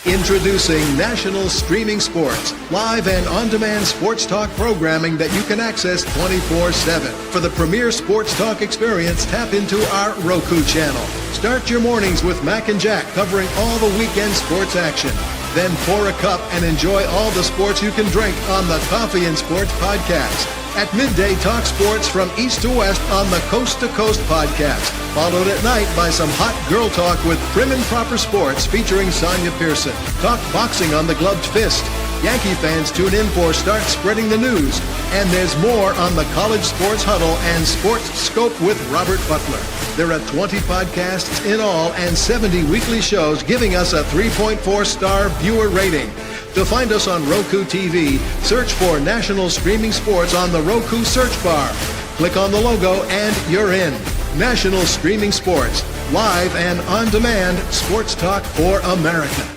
Introducing National Streaming Sports, live and on-demand sports talk programming that you can access 24/7. For the premier sports talk experience, tap into our Roku channel. Start your mornings with Mac and Jack covering all the weekend sports action. Then pour a cup and enjoy all the sports you can drink on the Coffee and Sports podcast. At midday, talk sports from east to west on the Coast to Coast podcast. Followed at night by some hot girl talk with Prim and Proper Sports featuring Sonia Pearson. Talk boxing on the Gloved Fist. Yankee fans tune in for Start Spreading the News. And there's more on the College Sports Huddle and Sports Scope with Robert Butler. There are 20 podcasts in all and 70 weekly shows giving us a 3.4-star viewer rating. To find us on Roku TV, search for National Streaming Sports on the Roku search bar. Click on the logo and you're in. National Streaming Sports, live and on-demand sports talk for America.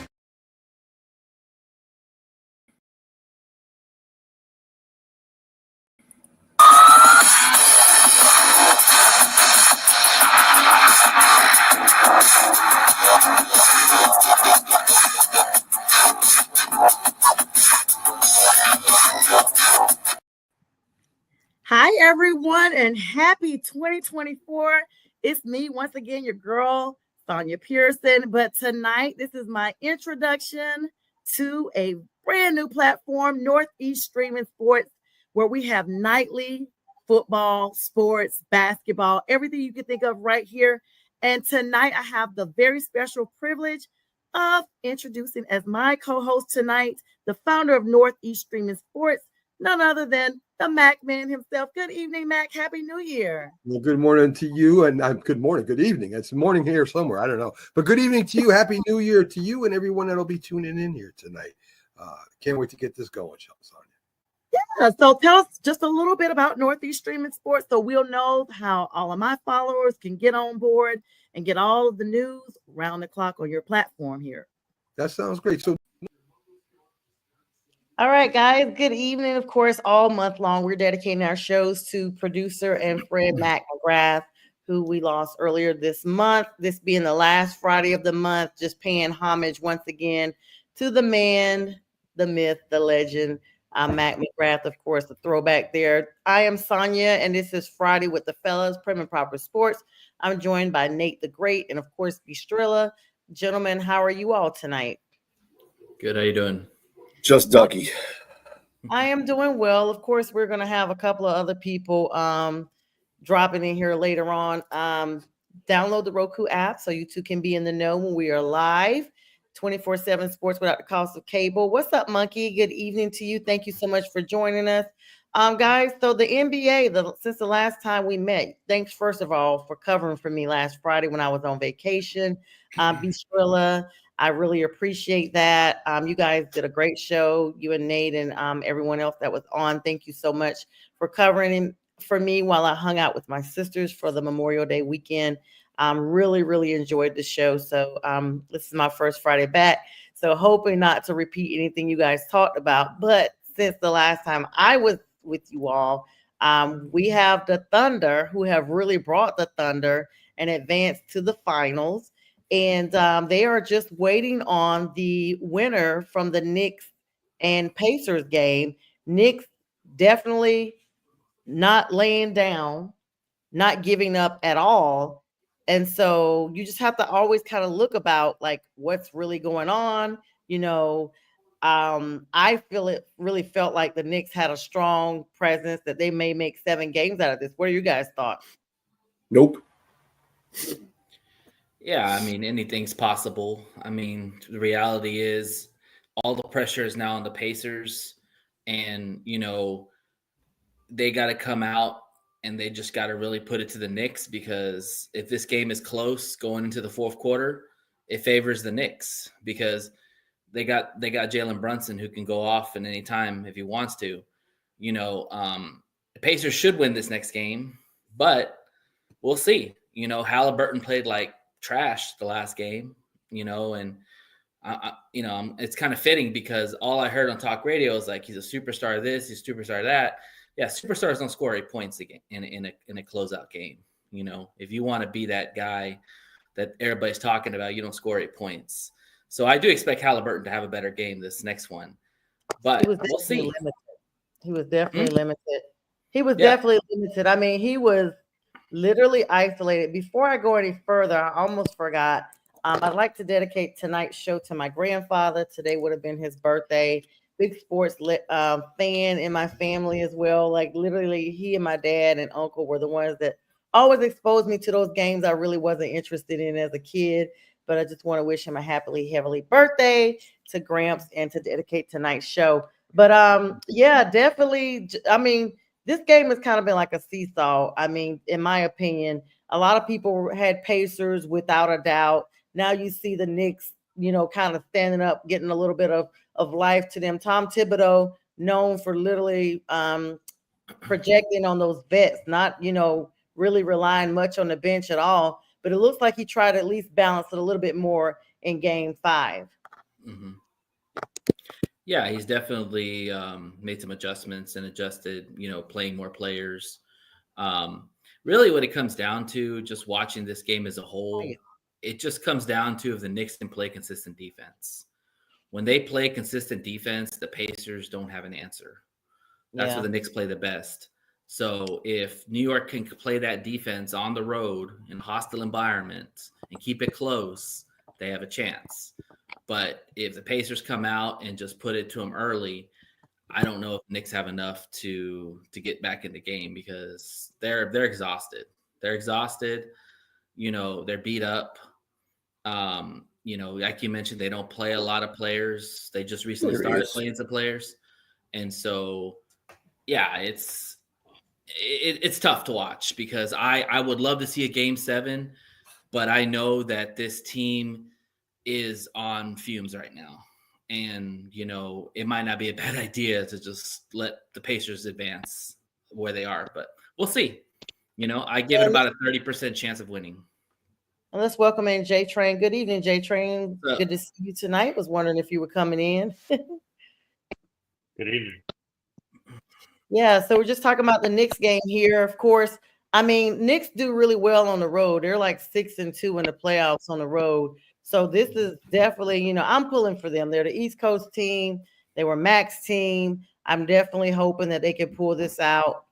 Hi, everyone, and happy 2024. It's me, once again, your girl, Sonia Pearson. But tonight, this is my introduction to a brand new platform, Northeast Streaming Sports, where we have nightly football, sports, basketball, everything you can think of right here. And tonight, I have the very special privilege of introducing as my co-host tonight, the founder of Northeast Streaming Sports, none other than the Mac Man himself. Good evening, Mac. Happy New Year. Well, good morning to you, and good morning, good evening. It's morning here somewhere. I don't know, but good evening to you. Happy New Year to you and everyone that'll be tuning in here tonight. Can't wait to get this going, Sonia. Yeah. So tell us just a little bit about Northeast Streaming Sports, so we'll know how all of my followers can get on board and get all of the news round the clock on your platform here. That sounds great. So. All right, guys, good evening. Of course, all month long, we're dedicating our shows to producer and friend Mac McGrath, who we lost earlier this month. This being the last Friday of the month, just paying homage once again to the man, the myth, the legend, Mac McGrath, of course, the throwback there. I am Sonia, and this is Friday with the fellas, Prim and Proper Sports. I'm joined by Nate the Great and, of course, Bistrilla. Gentlemen, how are you all tonight? Good. How you doing? Just Ducky. I am doing well. Of course, we're going to have a couple of other people dropping in here later on. Download the Roku app so you two can be in the know when we are live. 24/7 sports without the cost of cable. What's up, Monkey? Good evening to you. Thank you so much for joining us. Guys, so the NBA, since the last time we met, thanks first of all for covering for me last Friday when I was on vacation. Bistrilla, I really appreciate that. You guys did a great show, you and Nate and everyone else that was on. Thank you so much for covering for me while I hung out with my sisters for the Memorial Day weekend. Really, really enjoyed the show. So this is my first Friday back. So hoping not to repeat anything you guys talked about. But since the last time I was with you all, we have the Thunder, who have really brought the Thunder and advanced to the finals. And they are just waiting on the winner from the Knicks and Pacers game. Knicks definitely not laying down, not giving up at all. And so you just have to always kind of look about like what's really going on. You know, I really felt like the Knicks had a strong presence that they may make 7 games out of this. What are you guys' thoughts? Nope. Yeah, I mean, anything's possible. I mean, the reality is all the pressure is now on the Pacers, and, you know, they got to come out and they just got to really put it to the Knicks, because if this game is close going into the fourth quarter, it favors the Knicks because they got Jalen Brunson, who can go off at any time if he wants to. You know, the Pacers should win this next game, but we'll see. You know, Halliburton played like trash the last game, you know, and it's kind of fitting because all I heard on talk radio is like, he's a superstar this, he's a superstar that. Yeah, superstars don't score 8 points again in a closeout game. You know, if you want to be that guy that everybody's talking about, you don't score 8 points. So I do expect Halliburton to have a better game this next one, but He was we'll definitely see. limited. He was definitely Hmm? limited. He was Yeah. definitely limited. I mean, he was literally isolated. Before I go any further, I almost forgot. I'd like to dedicate tonight's show to my grandfather. Today would have been his birthday. Big sports fan in my family as well. Like literally, he and my dad and uncle were the ones that always exposed me to those games I really wasn't interested in as a kid. But I just want to wish him a happily, heavenly birthday to Gramps and to dedicate tonight's show. But yeah, definitely. I mean, this game has kind of been like a seesaw. I mean, in my opinion, a lot of people had Pacers without a doubt. Now you see the Knicks, kind of standing up, getting a little bit of life to them. Tom Thibodeau, known for literally projecting on those vets, not really relying much on the bench at all. But it looks like he tried to at least balance it a little bit more in Game 5. Mm-hmm. Yeah, he's definitely made some adjustments and adjusted, playing more players. Really, what it comes down to, just watching this game as a whole, it just comes down to if the Knicks can play consistent defense. When they play consistent defense, the Pacers don't have an answer. That's where the Knicks play the best. So if New York can play that defense on the road in hostile environments and keep it close, they have a chance. But if the Pacers come out and just put it to them early, I don't know if Knicks have enough to get back in the game because they're exhausted. They're exhausted. They're beat up. Like you mentioned, they don't play a lot of players. They just recently started playing some players, and so yeah, it's tough to watch because I would love to see a Game 7, but I know that this team is on fumes right now. And, it might not be a bad idea to just let the Pacers advance where they are, but we'll see. I give it about a 30% chance of winning. And let's welcome in J Train. Good evening, J Train. Good to see you tonight. Was wondering if you were coming in. Good evening. Yeah, so we're just talking about the Knicks game here. Of course, I mean, Knicks do really well on the road. They're like 6-2 in the playoffs on the road. So this is definitely, I'm pulling for them. They're the East Coast team. They were Mac's team. I'm definitely hoping that they can pull this out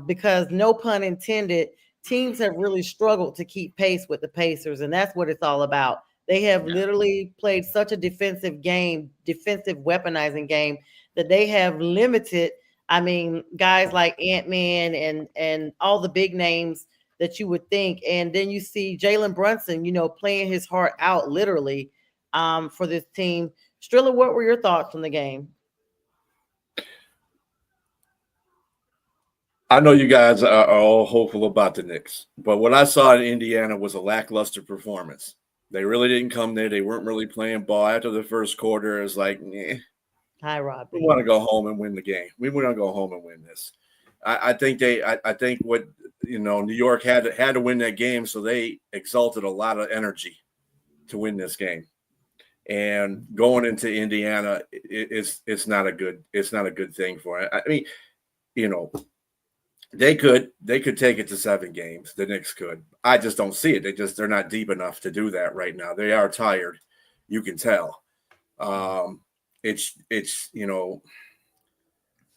because no pun intended, teams have really struggled to keep pace with the Pacers, and that's what it's all about. They have literally played such a defensive game, defensive weaponizing game that they have limited. I mean, guys like Ant-Man and all the big names that you would think. And then you see Jalen Brunson, playing his heart out literally for this team. Strilla, what were your thoughts on the game? I know you guys are all hopeful about the Knicks, but what I saw in Indiana was a lackluster performance. They really didn't come there. They weren't really playing ball. After the first quarter, it's like, Hi, Rob. we want to go home and win the game. We want to go home and win this. I think what New York had to win that game, so they exalted a lot of energy to win this game. And going into Indiana, it's not a good thing for it. I mean, they could take it to 7 games. The Knicks could. I just don't see it. They're not deep enough to do that right now. They are tired. You can tell.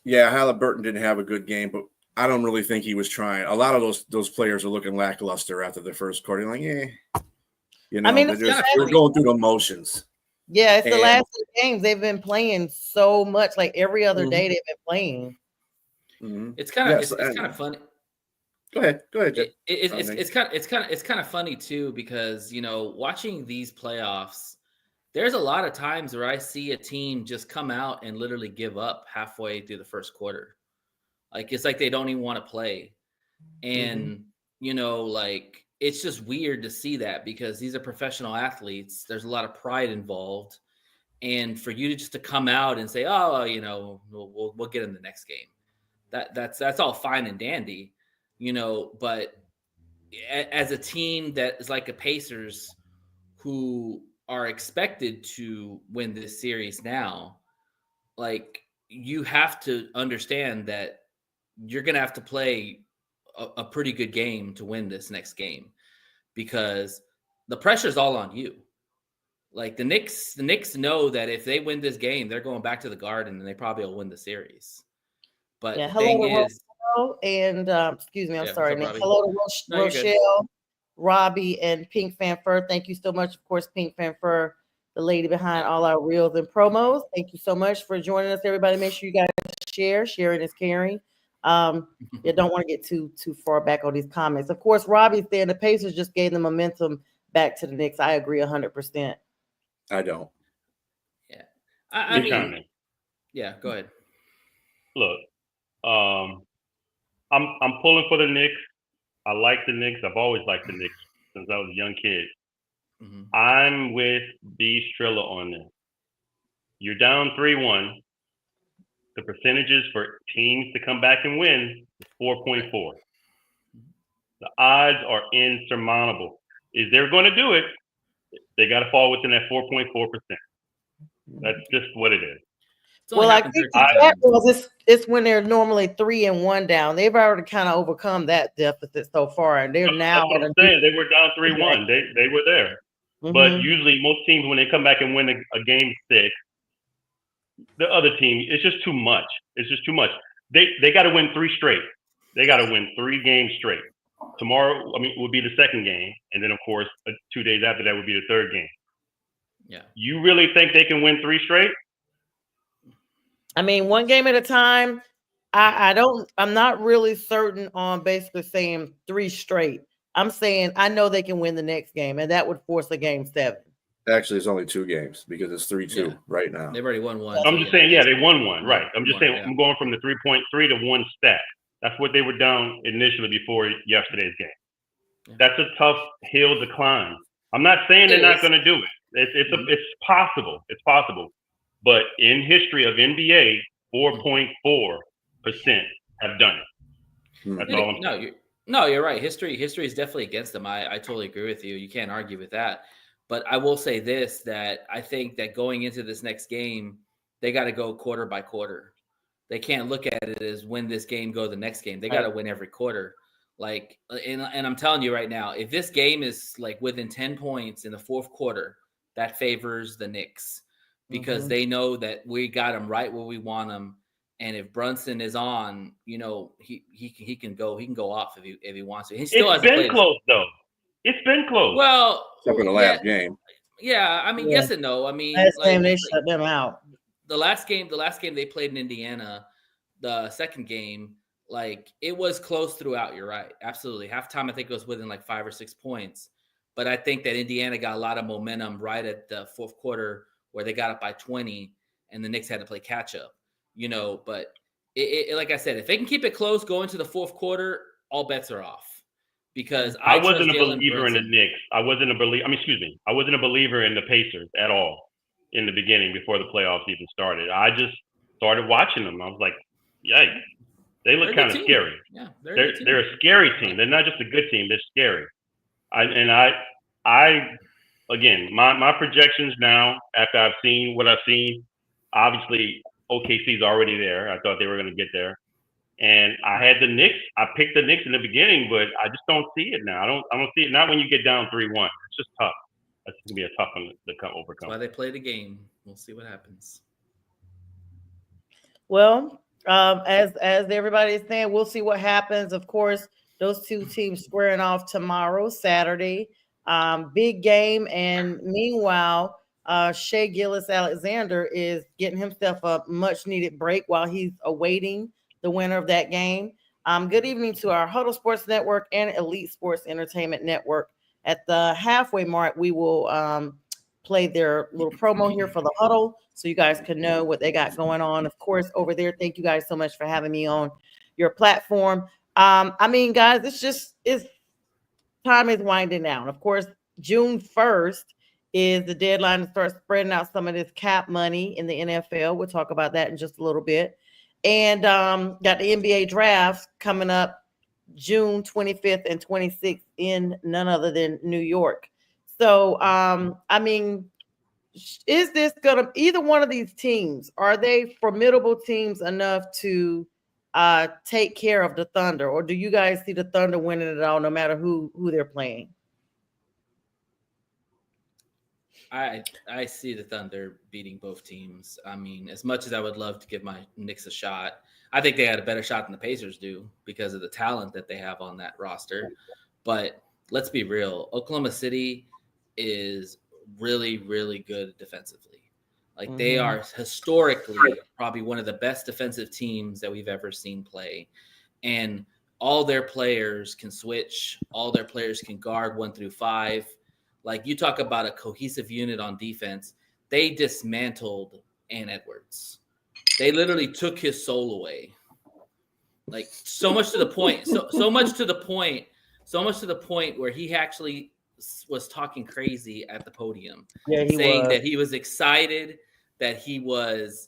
Halliburton didn't have a good game, but I don't really think he was trying. A lot of those players are looking lackluster after the first quarter. Like, I mean, they're going through the motions. Yeah, it's the last 2 games they've been playing so much. Like every other day they've been playing. Mm-hmm. It's kind of it's kind of funny. Go ahead. It's kind of funny too because watching these playoffs, there's a lot of times where I see a team just come out and literally give up halfway through the first quarter. Like it's like they don't even want to play, and like it's just weird to see that because these are professional athletes. There's a lot of pride involved, and for you to come out and say, "Oh, we'll get in the next game." That's all fine and dandy, but as a team that is like a Pacers who are expected to win this series now, like you have to understand that you're going to have to play a pretty good game to win this next game because the pressure is all on you. Like the Knicks know that if they win this game, they're going back to the Garden and they probably will win the series. But Yeah, the hello thing to is, Rochelle and excuse me, I'm yeah, what's sorry, up, Nick. Robbie? Hello to No, you're good. Rochelle, Robbie, and Pink Fanfur. Thank you so much. Of course, Pink Fanfur, the lady behind all our reels and promos. Thank you so much for joining us, everybody. Make sure you guys share. Sharing is caring. You don't want to get too far back on these comments. Of course, Robbie's saying the Pacers just gave the momentum back to the Knicks. I agree 100%. I don't. Yeah, I mean, comment. yeah. Go ahead. Look, I'm pulling for the Knicks. I like the Knicks. I've always liked the Knicks since I was a young kid. Mm-hmm. I'm with B. Strilla on this. You're down 3-1. The percentages for teams to come back and win is 4.4. The odds are insurmountable. If they're going to do it, they got to fall within that 4.4%. That's just what it is. Well, I think that was it's when they're normally 3-1 down. They've already kind of overcome that deficit so far, and they're now. That's what I'm saying. They were down 3-1. They were there. Mm-hmm. But usually, most teams when they come back and win a game 6, the other team, it's just too much. It's just too much. They got to win 3 straight. They got to win 3 games straight. Tomorrow, would be the second game, and then of course 2 days after that would be the third game. Yeah. You really think they can win 3 straight? I mean, one game at a time. I'm not really certain on basically saying 3 straight. I'm saying I know they can win the next game, and that would force a game 7. Actually, it's only 2 games because it's 3-2 right now. They've already won 1. I'm just saying, yeah, they won 1, right? I'm just saying, yeah. I'm going from the 3.3 to 1 stat. That's what they were down initially before yesterday's game. Yeah. That's a tough hill to climb. I'm not saying they're not going to do it. It's possible. It's possible. But in history of NBA, 4.4% have done it. That's all I'm saying. You're right. History is definitely against them. I totally agree with you. You can't argue with that. But I will say this, that I think that going into this next game, they got to go quarter by quarter. They can't look at it as win this game, go the next game. They got to win every quarter. Like, and I'm telling you right now, if this game is like within 10 points in the fourth quarter, that favors the Knicks because they know that we got them right where we want them. And if Brunson is on, he can go off if he wants to. He still it's been close though. It's been close. Well, except for the last game. Yeah, I mean, yes and no. I mean, last game they shut them out. The last game they played in Indiana, the second game, like it was close throughout. You're right, absolutely. Halftime, I think it was within like 5 or 6 points. But I think that Indiana got a lot of momentum right at the fourth quarter where they got up by 20, and the Knicks had to play catch up. But it like I said, if they can keep it close going to the fourth quarter, all bets are off. Because I wasn't a believer in the Knicks. I wasn't a believer in the Pacers at all in the beginning before the playoffs even started. I just started watching them. I was like, yikes. They look kind of scary. Yeah, they're a scary team. They're not just a good team. They're scary. Again, my projections now, after I've seen what I've seen, obviously OKC's already there. I thought they were going to get there. And I had the Knicks. I picked the Knicks in the beginning, but I just don't see it now. I don't see it. Not when you get down 3-1. It's just tough. That's going to be a tough one to overcome. That's why they play the game. We'll see what happens. Well, as everybody is saying, we'll see what happens. Of course, those two teams squaring off tomorrow, Saturday. Big game. And meanwhile, Shai Gilgeous-Alexander is getting himself a much-needed break while he's awaiting the winner of that game. Good evening to our Huddle Sports Network and Elite Sports Entertainment Network. At the halfway mark, we will play their little promo here for the Huddle so you guys can know what they got going on. Of course, over there, thank you guys so much for having me on your platform. Guys, it's time is winding down. Of course, June 1st is the deadline to start spreading out some of this cap money in the NFL. We'll talk about that in just a little bit. And got the NBA draft coming up June 25th and 26th in none other than New York. So, is this either one of these teams, are they formidable teams enough to take care of the Thunder? Or do you guys see the Thunder winning it all no matter who they're playing? I see the Thunder beating both teams. I mean, as much as I would love to give my Knicks a shot, I think they had a better shot than the Pacers do because of the talent that they have on that roster. But let's be real. Oklahoma City is really, really good defensively. Like they are historically probably one of the best defensive teams that we've ever seen play. And all their players can switch. All their players can guard 1 through 5. Like you talk about a cohesive unit on defense. They dismantled Ant Edwards. They literally took his soul away. Like so much to the point. So much to the point where he actually was talking crazy at the podium, saying that he was excited, that he was,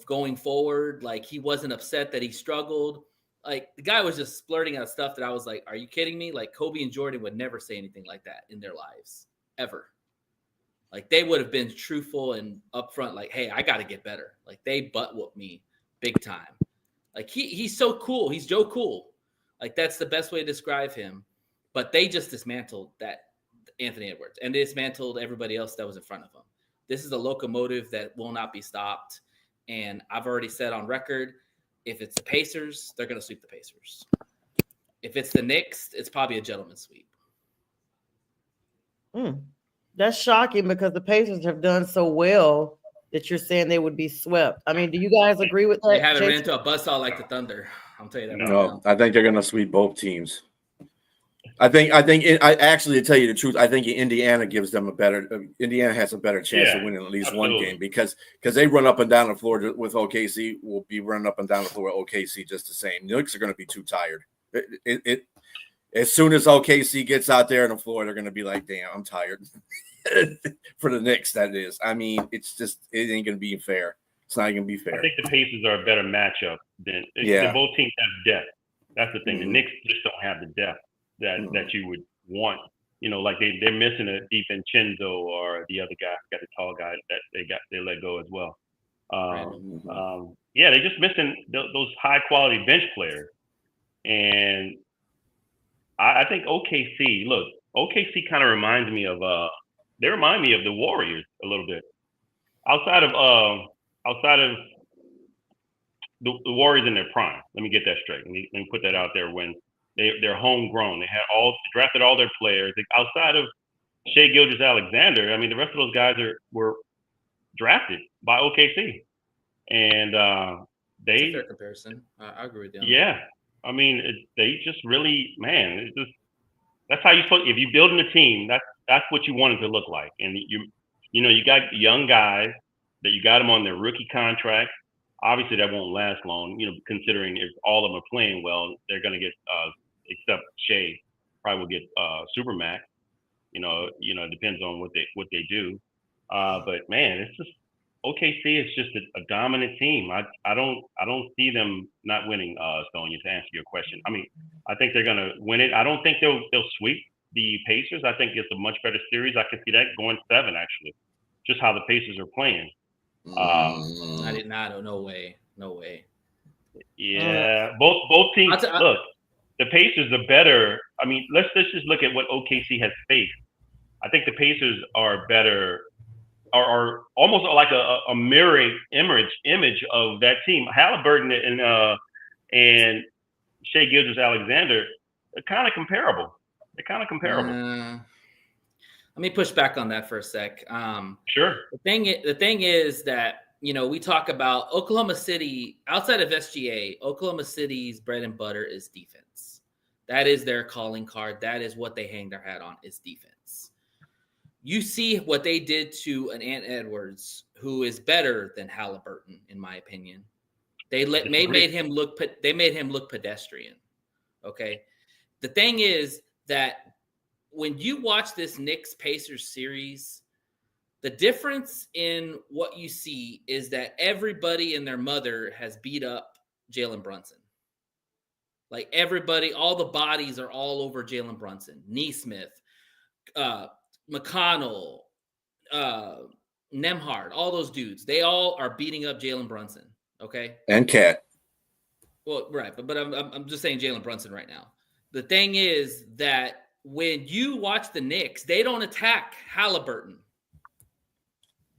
going forward. Like he wasn't upset that he struggled. Like the guy was just splurting out stuff that I was like, are you kidding me? Like Kobe and Jordan would never say anything like that in their lives, ever. Like they would have been truthful and upfront, like, hey, I got to get better. Like they butt whooped me big time. Like he's so cool. He's Joe Cool. Like that's the best way to describe him. But they just dismantled that Anthony Edwards and dismantled everybody else that was in front of him. This is a locomotive that will not be stopped. And I've already said on record, if it's the Pacers, they're going to sweep the Pacers. If it's the Knicks, it's probably a gentleman's sweep. That's shocking because the Pacers have done so well that you're saying they would be swept. I mean, do you guys agree with that? They haven't ran into a buzzsaw like the Thunder. I'll tell you that. No, I think they're going to sweep both teams. I actually, to tell you the truth, I think Indiana has a better chance of winning at least one game because they run up and down the floor with OKC. Will be running up and down the floor with OKC just the same. The Knicks are going to be too tired. As soon as OKC gets out there on the floor, they're going to be like, damn, I'm tired. For the Knicks, that is. I mean, it ain't going to be fair. It's not going to be fair. I think the Pacers are a better matchup than both teams have depth. That's the thing. The Knicks just don't have the depth that you would want. Like they're missing a DiVincenzo or the other guy, got the tall guy that they let go as well. They're just missing those high quality bench players. And I think OKC. Look, OKC kind of reminds me of they remind me of the Warriors a little bit. Outside of the Warriors in their prime. Let me get that straight. Let me put that out there. When they're homegrown, they had drafted all their players. Outside of Shai Gilgeous-Alexander, I mean, the rest of those guys were drafted by OKC, and That's a fair comparison. I agree with you. Yeah, I mean, they just really, man. That's how if you're building a team, that's what you want it to look like. And you got young guys that you got them on their rookie contract. Obviously, that won't last long. Considering if all of them are playing well, they're going to get, except Shea, probably will get Supermax. It depends on what they do. But man, it's just OKC is just a dominant team. I don't see them not winning. Sonya, to answer your question, I mean, I think they're going to win it. I don't think they'll sweep the Pacers. I think it's a much better series. I can see that going 7 actually. Just how the Pacers are playing. I did not. No way. Yeah, both teams. Look, the Pacers are better. I mean, let's just look at what OKC has faced. I think the Pacers are better, are almost like a mirroring image of that team. Halliburton and Shai Gilgeous-Alexander are kind of comparable. Let me push back on that for a sec. Sure. The thing is that, we talk about Oklahoma City outside of SGA. Oklahoma City's bread and butter is defense. That is their calling card. That is what they hang their hat on, is defense. You see what they did to an Ant Edwards, who is better than Halliburton, in my opinion. They made him look pedestrian. Okay. The thing is that when you watch this Knicks Pacers series, the difference in what you see is that everybody and their mother has beat up Jalen Brunson. Like everybody, all the bodies are all over Jalen Brunson. Nesmith, McConnell, Nemhard, all those dudes, they all are beating up Jalen Brunson. Okay. And Cat. Well, right. But I'm just saying Jalen Brunson right now. The thing is that when you watch the Knicks, they don't attack Halliburton.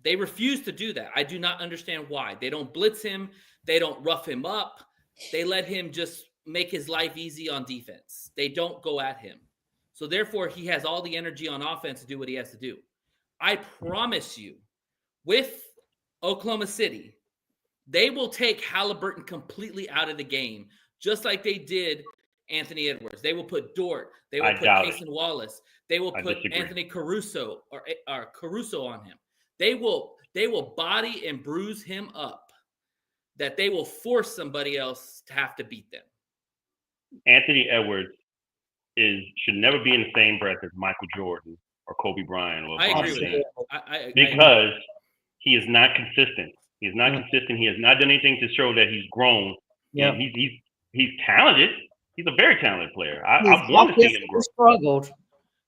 They refuse to do that. I do not understand why. They don't blitz him. They don't rough him up. They let him just make his life easy on defense. They don't go at him. So therefore, he has all the energy on offense to do what he has to do. I promise you, with Oklahoma City, they will take Halliburton completely out of the game, just like they did Anthony Edwards. They will put Dort. They will put Cason Wallace. They will put Anthony Caruso or Caruso on him. They will body and bruise him up, that they will force somebody else to have to beat them. Anthony Edwards should never be in the same breath as Michael Jordan or Kobe Bryant. Or I agree with that. Because he is not consistent. He is not consistent. He has not done anything to show that he's grown. Yeah, he's talented. He's a very talented player. I want to see him grow. Struggled.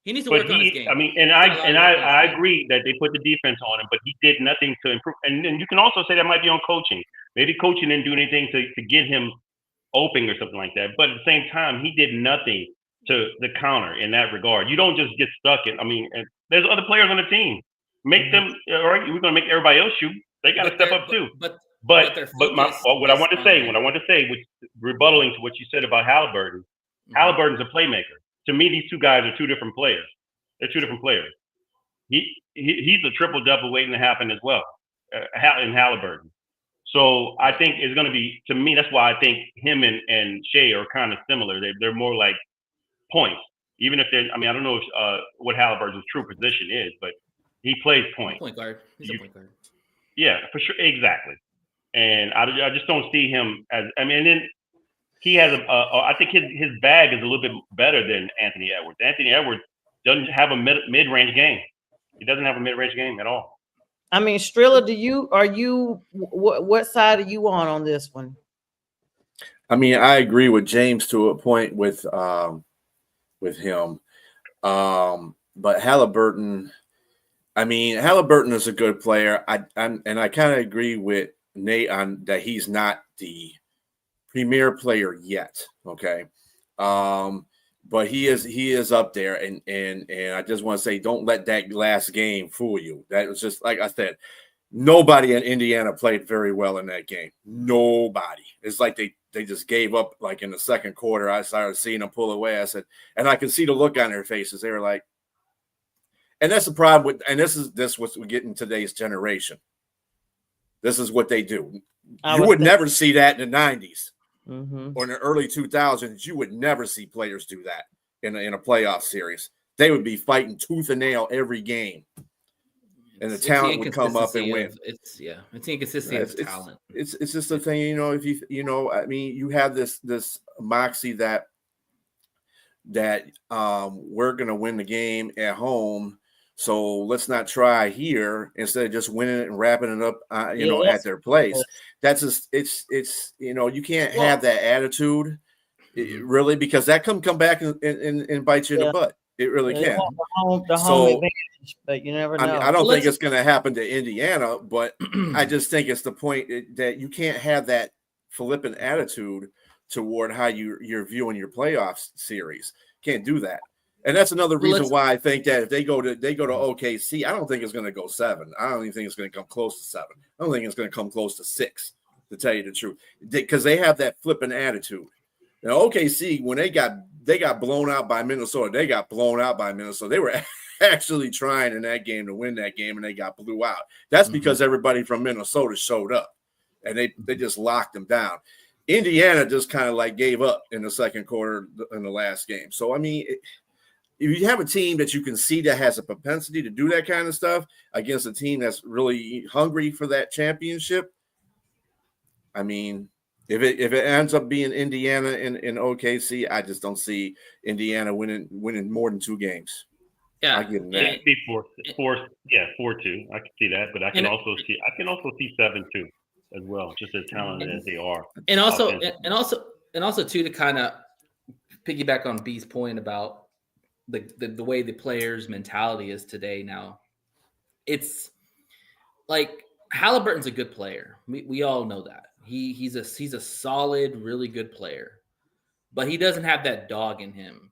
He needs to work on his game. I mean, and I agree that they put the defense on him, but he did nothing to improve. And then you can also say that might be on coaching. Maybe coaching didn't do anything to get him open or something like that. But at the same time, he did nothing to the counter in that regard. You don't just get stuck in. I mean, there's other players on the team. Make them. All right, we're going to make everybody else shoot. They got to step up too. But what I want to say, which rebuttaling to what you said about Halliburton, Halliburton's a playmaker. To me, these two guys are two different players. They're two different players. He's a triple-double waiting to happen as well, in Halliburton. So I think it's going to be, to me, that's why I think him and Shea are kind of similar. They're more like points. Even if I don't know what Halliburton's true position is, but he plays point. Point guard. He's a point guard. Yeah, for sure. Exactly. And I just don't see him as, and then he has I think his bag is a little bit better than Anthony Edwards. Anthony Edwards doesn't have a mid-range game. He doesn't have a mid-range game at all. I mean, Strilla, what side are you on this one? I mean, I agree with James to a point with him. But Halliburton, Halliburton is a good player. I kind of agree with Nate on that he's not the premier player yet. Okay. But he is up there, and I just want to say, don't let that last game fool you. That was just, like I said, nobody in Indiana played very well in that game. Nobody. It's like they just gave up. Like in the second quarter, I started seeing them pull away. I said, and I could see the look on their faces. They were like, and that's the problem with, and this what we get in today's generation. This is what they do. You would never see that in the 90s. Or in the early 2000s, you would never see players do that in a playoff series. They would be fighting tooth and nail every game, and the talent would come up and win. It's inconsistency of talent. It's just a thing, if you have this moxie that we're gonna win the game at home. So let's not try here instead of just winning it and wrapping it up, at their place. That's just it's you can't have that attitude, really, because that come back and bite you in the butt. It really can. The home advantage, but you never know. I don't think it's going to happen to Indiana, but I just think it's the point that you can't have that flippant attitude toward how you're viewing your playoff series. Can't do that. And that's another reason why I think that if they go to OKC, I don't think it's going to go 7. I don't even think it's going to come close to 7. I don't think it's going to come close to 6, to tell you the truth, because they have that flippant attitude. Now, OKC, when they got blown out by Minnesota, they got blown out by Minnesota. They were actually trying in that game to win that game, and they got blew out. That's because everybody from Minnesota showed up, and they just locked them down. Indiana just kind of like gave up in the second quarter in the last game. So, if you have a team that you can see that has a propensity to do that kind of stuff against a team that's really hungry for that championship, if it ends up being Indiana in OKC, I just don't see Indiana winning more than 2 games. Yeah, I give them that. It'd be 4-2. I can see that, but I can also see 7-2 as well, just as talented as they are. And also too, to kind of piggyback on B's point about the way the players' mentality is today. Now, it's like Halliburton's a good player. We all know that. He's a solid, really good player, but he doesn't have that dog in him.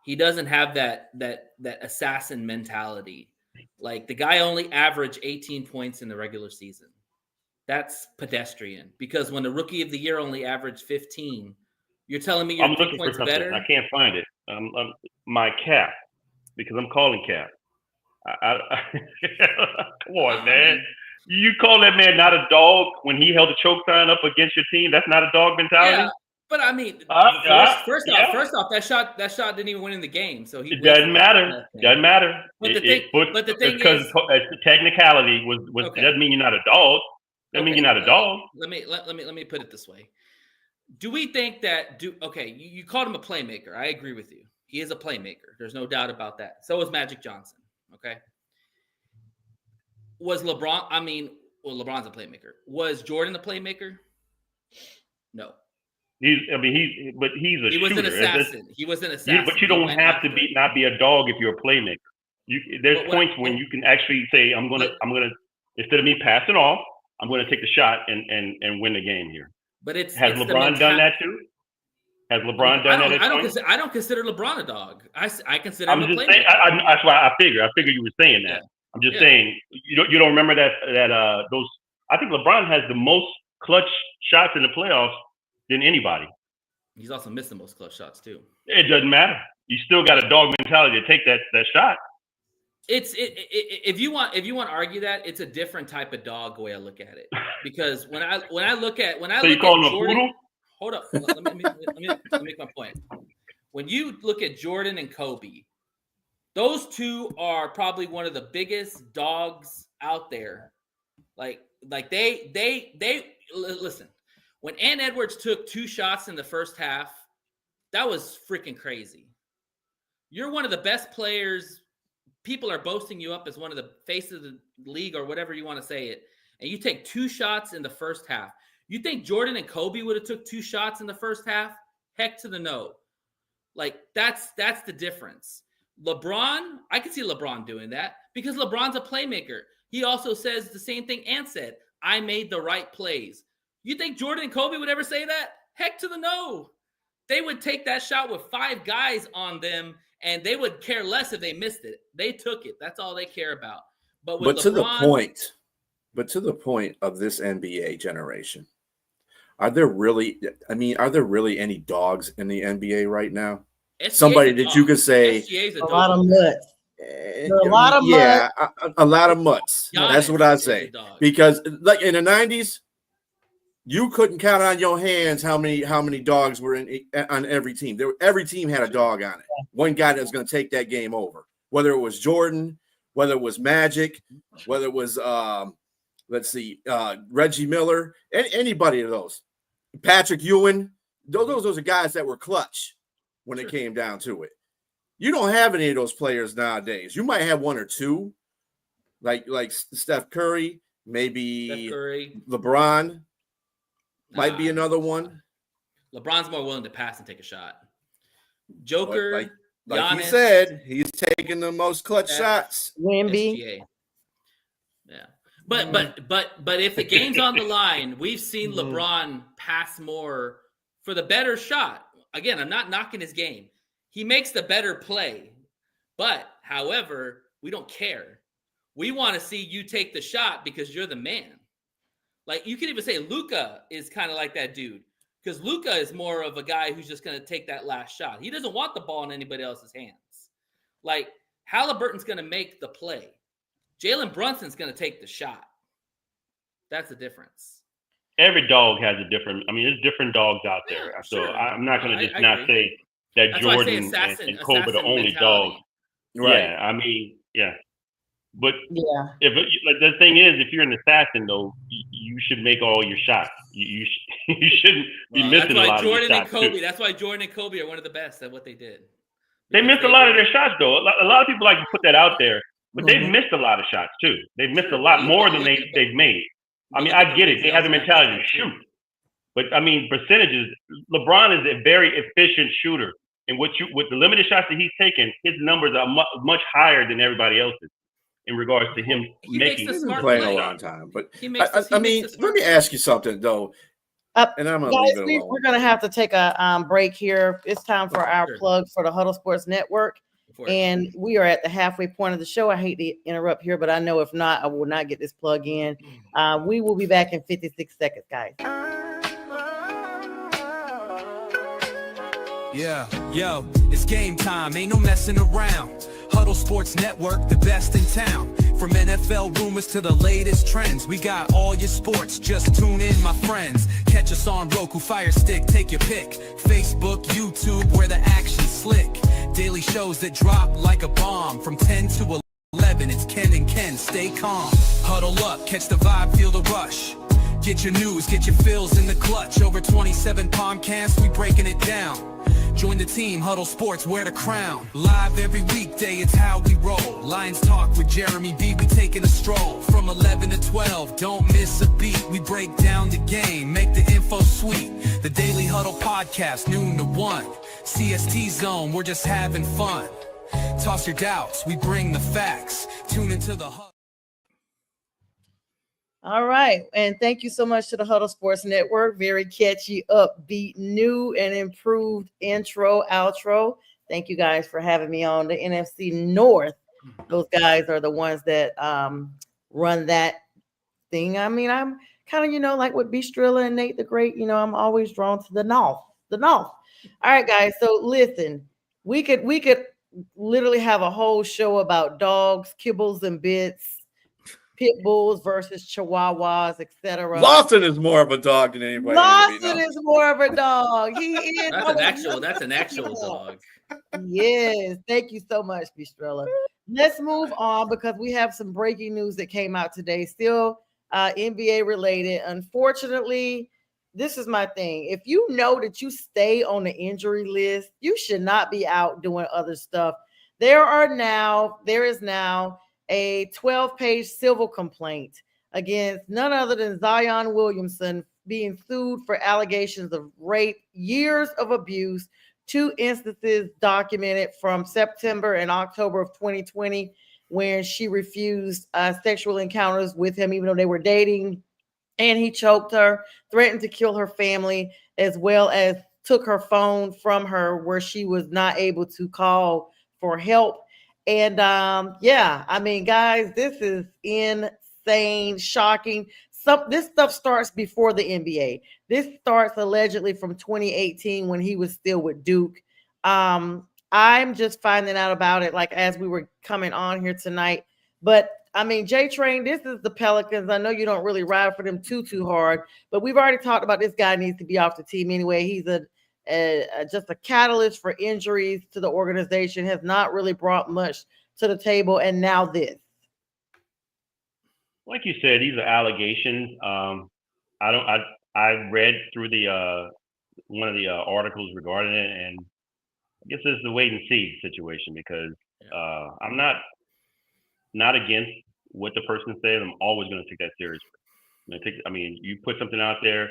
He doesn't have that assassin mentality. Like the guy only averaged 18 points in the regular season. That's pedestrian because when the rookie of the year only averaged 15, you're telling me you're I'm 3 looking for points something. better? I can't find it. My cap, because I'm calling cap. Come on, man. You call that man not a dog when he held a choke sign up against your team? That's not a dog mentality. Yeah, but I mean, first off, that shot didn't even win in the game. So it doesn't matter. Doesn't matter. But the thing because is, technicality was okay. doesn't mean you're not a dog. Doesn't mean you're not a dog. Let me put it this way. Do we think that you called him a playmaker? I agree with you. He is a playmaker. There's no doubt about that. So is Magic Johnson. Okay. Was LeBron? LeBron's a playmaker. Was Jordan a playmaker? No. He's a shooter. He was an assassin. He was an assassin. But you don't have to not be a dog if you're a playmaker. There's points when you can actually say, I'm gonna instead of me passing off, I'm gonna take the shot and win the game here. But has LeBron done that too? Has LeBron done that? I don't consider LeBron a dog. I consider him a playmaker. Saying, that's why I figure you were saying that. Yeah. I'm just saying you don't remember that those. I think LeBron has the most clutch shots in the playoffs than anybody. He's also missed the most clutch shots too. It doesn't matter. You still got a dog mentality to take that shot. If you want to argue that, it's a different type of dog way I look at it. Because when I look at you call him a poodle? Hold up. Let me make my point. When you look at Jordan and Kobe, those two are probably one of the biggest dogs out there. Like they listen. When Ant Edwards took 2 shots in the first half, that was freaking crazy. You're one of the best players. People are boasting you up as one of the faces of the league or whatever you want to say it. And you take 2 shots in the first half. You think Jordan and Kobe would have took 2 shots in the first half? Heck to the no. Like that's the difference. LeBron, I can see LeBron doing that because LeBron's a playmaker. He also says the same thing Ant said. I made the right plays. You think Jordan and Kobe would ever say that? Heck to the no. They would take that shot with 5 guys on them and they would care less if they missed it. They took it. That's all they care about. But to the point of this NBA generation, are there really any dogs in the NBA right now? Somebody that you could say a lot of mutts. A lot of mutts. A lot of mutts. That's what I say. Because like in the 90s, you couldn't count on your hands how many dogs were on every team. Every team had a dog on it. One guy that was going to take that game over. Whether it was Jordan, whether it was Magic, whether it was Reggie Miller, anybody of those. Patrick Ewing. Those are guys that were clutch when it came down to it. You don't have any of those players nowadays. You might have 1 or 2, like Steph Curry, maybe LeBron. Might be another one. LeBron's more willing to pass and take a shot. Joker, like Giannis, he said, he's taking the most clutch shots. Wemby. Yeah. But if the game's on the line, we've seen LeBron pass more for the better shot. Again, I'm not knocking his game. He makes the better play. But, however, we don't care. We want to see you take the shot because you're the man. Like, you can even say Luka is kind of like that dude because Luka is more of a guy who's just going to take that last shot. He doesn't want the ball in anybody else's hands. Like, Halliburton's going to make the play. Jalen Brunson's going to take the shot. That's the difference. Every dog has a different – there's different dogs out there. Yeah, so sure. I'm not going to just not say that That's Jordan and Kobe are the only dogs. Right. Yeah, But the thing is, if you're an assassin, though, you should make all your shots. You shouldn't be missing a lot of your shots. That's why Jordan and Kobe are one of the best at what they did. They missed a lot of their shots, though. A lot of people like to put that out there, but they've missed a lot of shots too. They've missed a lot more than they've made. I get it. They have the mentality to shoot, but percentages. LeBron is a very efficient shooter, and with the limited shots that he's taken, his numbers are much higher than everybody else's. In regards to him playing a long time, but let me ask you something though. And I'm going to Guys, leave it alone. we're going to have to take a break here. It's time for our Sure. plug for the Huddle Sports Network. And we are at the halfway point of the show. I hate to interrupt here, but I know if not, I will not get this plug in. We will be back in 56 seconds, guys. Yeah, yo, it's game time. Ain't no messing around. Huddle Sports Network, the best in town. From NFL rumors to the latest trends, we got all your sports. Just tune in, my friends. Catch us on Roku, Fire Stick, take your pick. Facebook, YouTube, where the action's slick. Daily shows that drop like a bomb. From 10 to 11, it's Ken and Ken. Stay calm. Huddle up, catch the vibe, feel the rush. Get your news, get your fills in the clutch. Over 27 podcasts, we breaking it down. Join the team, Huddle Sports, wear the crown. Live every weekday, it's how we roll. Lions Talk with Jeremy B, we taking a stroll. From 11 to 12, don't miss a beat. We break down the game, make the info sweet. The Daily Huddle Podcast, noon to 1. CST Zone, we're just having fun. Toss your doubts, we bring the facts. Tune into the Huddle. All right. And thank you so much to the Huddle Sports Network. Very catchy, upbeat, new and improved intro, outro. Thank you guys for having me on the NFC North. Those guys are the ones that run that thing. I mean, I'm kind of, like with B. Strilla and Nate the Great, I'm always drawn to the North. The North. All right, guys. So listen, we could literally have a whole show about dogs, kibbles and bits, pit bulls versus chihuahuas, etc. Lawson is more of a dog than anybody. Lawson is more of a dog. He is. That's an actual dog. Yes. Thank you so much, Bistrella. Let's move on because we have some breaking news that came out today. Still NBA related. Unfortunately, this is my thing. If you know that you stay on the injury list, you should not be out doing other stuff. There is now a 12-page civil complaint against none other than Zion Williamson being sued for allegations of rape, years of abuse, 2 instances documented from September and October of 2020 when she refused sexual encounters with him even though they were dating, and he choked her, threatened to kill her family, as well as took her phone from her where she was not able to call for help. And I mean, guys, this is insane, shocking. This stuff starts before the NBA. This starts allegedly from 2018 when he was still with Duke. I'm just finding out about it like as we were coming on here tonight. But I mean, J-Train, this is the Pelicans. I know you don't really ride for them too hard, but we've already talked about this guy needs to be off the team anyway. He's just a catalyst for injuries to the organization, has not really brought much to the table, and now this. Like you said, these are allegations. I read through the one of the articles regarding it, and I guess it's the wait and see situation because I'm not against what the person said. I'm always going to take that seriously. I mean, you put something out there.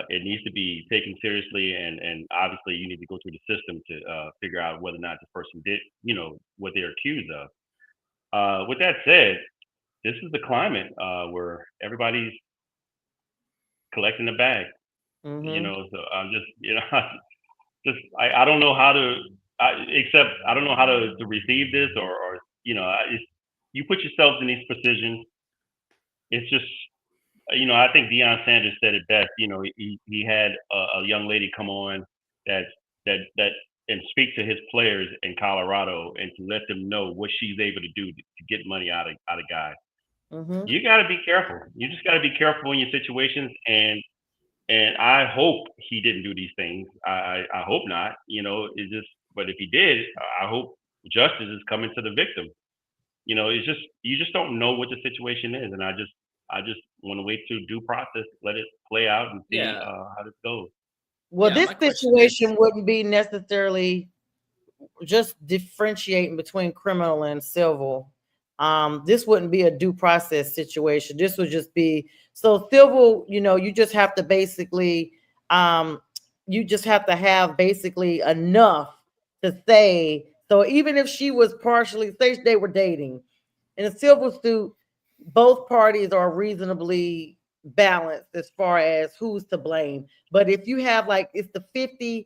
It needs to be taken seriously, and obviously you need to go through the system to figure out whether or not this person did, what they're accused of. With that said, this is the climate where everybody's collecting the bag. Mm-hmm. So I'm just, I don't know how to, I don't know how to receive this or you put yourselves in these positions. It's just, I think Deion Sanders said it best. He had a young lady come on that and speak to his players in Colorado and to let them know what she's able to do to get money out of guys. Mm-hmm. You got to be careful. You just got to be careful in your situations. And I hope he didn't do these things. I hope not. But if he did, I hope justice is coming to the victim. It's just you just don't know what the situation is, and I just want to wait to due process, let it play out, and see how this goes. Well, this situation wouldn't be necessarily just differentiating between criminal and civil. This wouldn't be a due process situation. This would just be so civil. You just have to basically, you just have to have basically enough to say. So even if she was partially, say they were dating, in a civil suit, both parties are reasonably balanced as far as who's to blame. But if you have like it's the 48%,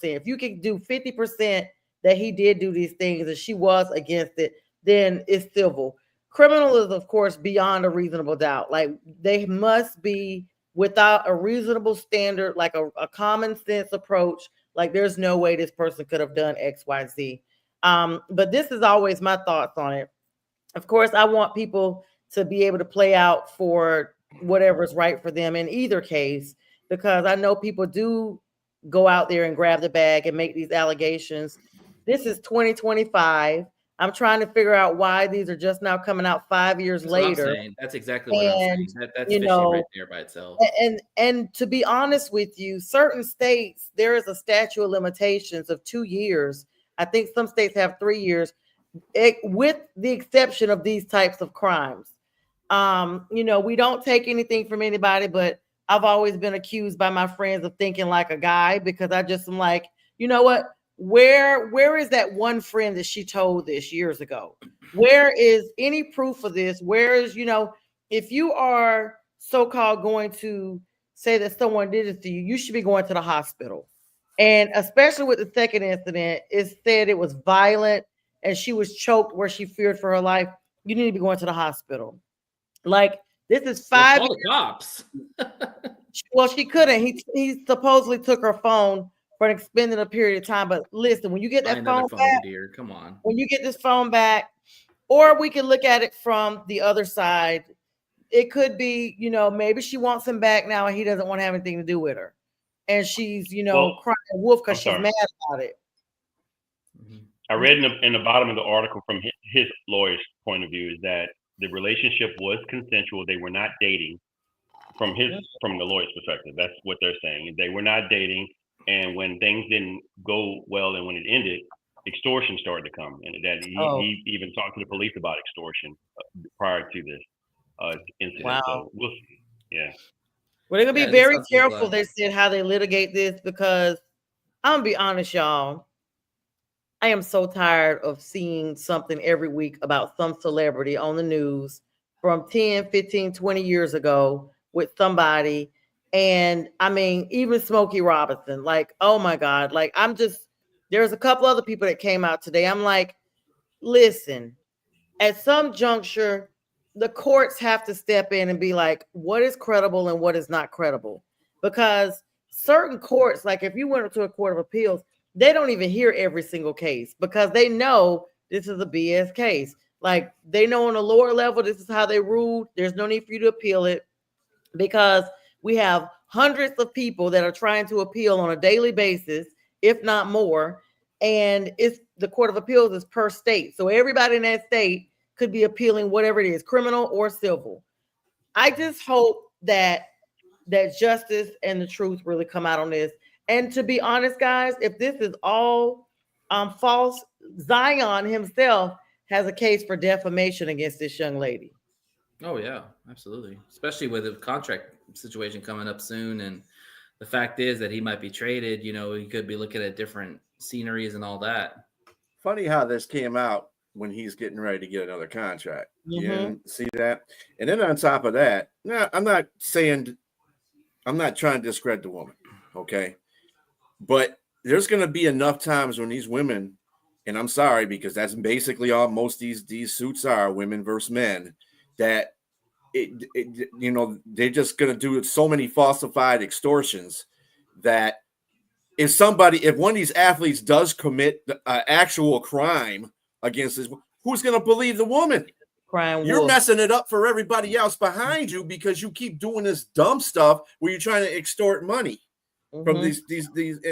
if you can do 50% that he did do these things and she was against it, then it's civil. Criminal is, of course, beyond a reasonable doubt. Like they must be without a reasonable standard, like a common sense approach. Like there's no way this person could have done X, Y, Z. But this is always my thoughts on it. Of course, I want people to be able to play out for whatever's right for them in either case, because I know people do go out there and grab the bag and make these allegations. This is 2025. I'm trying to figure out why these are just now coming out 5 years That's what I'm later. saying. That's exactly what I'm saying. That's you fishy know, right there by itself. And to be honest with you, certain states, there is a statute of limitations of 2 years. I think some states have 3 years, with the exception of these types of crimes. We don't take anything from anybody, but I've always been accused by my friends of thinking like a guy, because I just am like, you know what? Where is that one friend that she told this years ago? Where is any proof of this? Where is, if you are so-called going to say that someone did it to you, you should be going to the hospital. And especially with the second incident, it said it was violent and she was choked where she feared for her life. You need to be going to the hospital. Like, this is 5 Call the cops. Well, she couldn't. He supposedly took her phone for an extended period of time. But listen, when you get that phone back, dear, come on. When you get this phone back, or we can look at it from the other side. It could be, maybe she wants him back now and he doesn't want to have anything to do with her. And she's, crying wolf because she's mad about it. I read in the bottom of the article from his lawyer's point of view is that the relationship was consensual. They were not dating from the lawyer's perspective. That's what they're saying. They were not dating. And when things didn't go well and when it ended, extortion started to come. And that he even talked to the police about extortion prior to this incident. Wow. So yeah. Well, they're going to be very careful, they said, how they litigate this, because I'm going to be honest, y'all. I am so tired of seeing something every week about some celebrity on the news from 10, 15, 20 years ago with somebody. And I mean, even Smokey Robinson, like, oh my God, like there's a couple other people that came out today. I'm like, listen, at some juncture, the courts have to step in and be like, what is credible and what is not credible? Because certain courts, like if you went to a court of appeals, they don't even hear every single case because they know this is a BS case. Like they know on a lower level, this is how they ruled. There's no need for you to appeal it because we have hundreds of people that are trying to appeal on a daily basis, if not more. And it's the Court of Appeals is per state. So everybody in that state could be appealing whatever it is, criminal or civil. I just hope that justice and the truth really come out on this. And to be honest, guys, if this is all false, Zion himself has a case for defamation against this young lady. Oh, yeah, absolutely. Especially with the contract situation coming up soon. And the fact is that he might be traded. He could be looking at different sceneries and all that. Funny how this came out when he's getting ready to get another contract. Mm-hmm. You didn't see that? And then on top of that, now I'm not trying to discredit the woman, okay? But there's going to be enough times when these women, and I'm sorry because that's basically all most these suits are, women versus men, that they're just going to do so many falsified extortions that if one of these athletes does commit actual crime against this, who's going to believe the woman? You're messing it up for everybody else behind you because you keep doing this dumb stuff where you're trying to extort money from these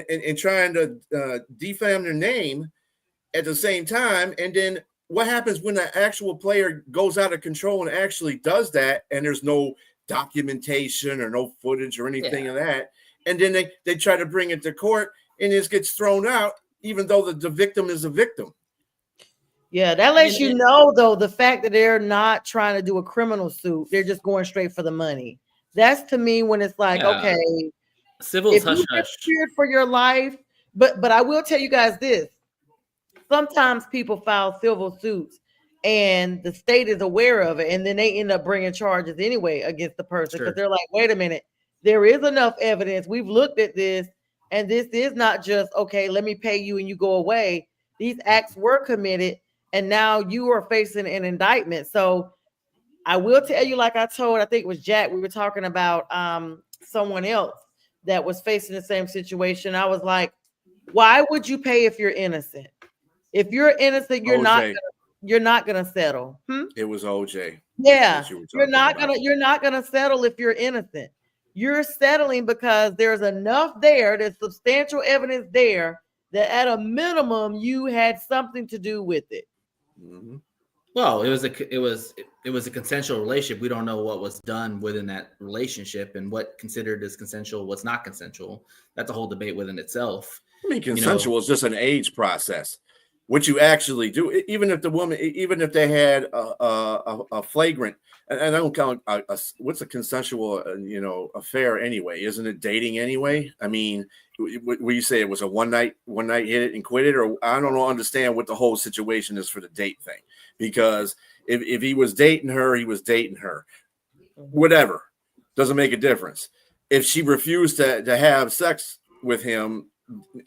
and trying to defame their name at the same time. And then what happens when the actual player goes out of control and actually does that and there's no documentation or no footage or anything of that? And then they try to bring it to court and this gets thrown out even though the victim is a victim. Yeah, that lets you know, though, the fact that they're not trying to do a criminal suit. They're just going straight for the money. That's to me when it's like, okay, civil is hush hush. Feared for your life, but I will tell you guys this. Sometimes people file civil suits and the state is aware of it, and then they end up bringing charges anyway against the person because they're like, wait a minute, there is enough evidence. We've looked at this, and this is not just okay, let me pay you and you go away. These acts were committed, and now you are facing an indictment. So I will tell you, like I told, I think it was Jack, we were talking about someone else that was facing the same situation. I was like, why would you pay if you're innocent? If you're innocent, you're not gonna settle. It was OJ. Yeah, you're not gonna settle if you're innocent. You're settling because there's enough there, there's substantial evidence there that at a minimum you had something to do with it. Mm-hmm. Well, it was a consensual relationship. We don't know what was done within that relationship and what considered as consensual, what's not consensual. That's a whole debate within itself. I mean, consensual is just an age process. What you actually do, even if the woman, even if they had a flagrant, and I don't count what's a consensual, affair anyway? Isn't it dating anyway? I mean, what you say it was a one night hit it and quit it, or I don't understand what the whole situation is for the date thing. Because if he was dating her, he was dating her. Whatever, doesn't make a difference. If she refused to have sex with him,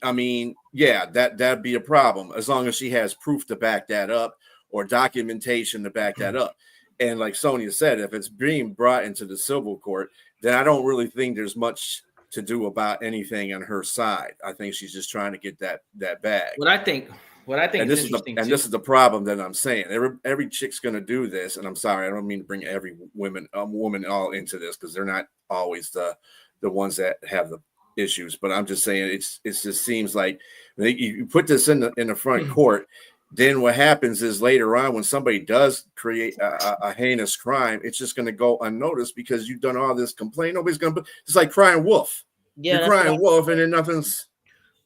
I mean, yeah, that'd be a problem as long as she has proof to back that up or documentation to back that up. And like Sonia said, if it's being brought into the civil court, then I don't really think there's much to do about anything on her side. I think she's just trying to get that bag. What I think and this is the problem that I'm saying. Every chick's going to do this, and I'm sorry, I don't mean to bring every woman all into this because they're not always the ones that have the issues, but I'm just saying it just seems like you put this in the front court, then what happens is later on when somebody does create a heinous crime, it's just going to go unnoticed because you've done all this complaint. Nobody's going to. It's like crying wolf. Yeah, you're crying wolf, and then nothing's.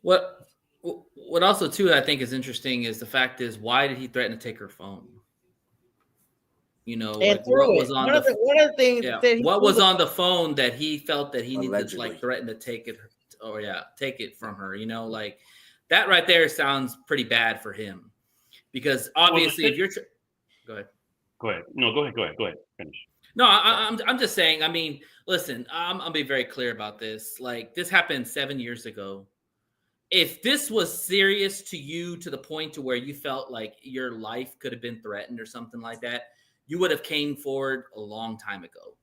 What also too I think is interesting is the fact is why did he threaten to take her phone? And like what was on one of the things that what was on the phone that he felt that he needed to Allegedly. threaten to take it take it from her, like that right there sounds pretty bad for him because obviously if you're go ahead. No, go ahead. Finish. No, I'm just saying, I mean, listen, I'll be very clear about this. Like this happened 7 years ago. If this was serious to you to the point to where you felt like your life could have been threatened or something like that, you would have came forward a long time ago.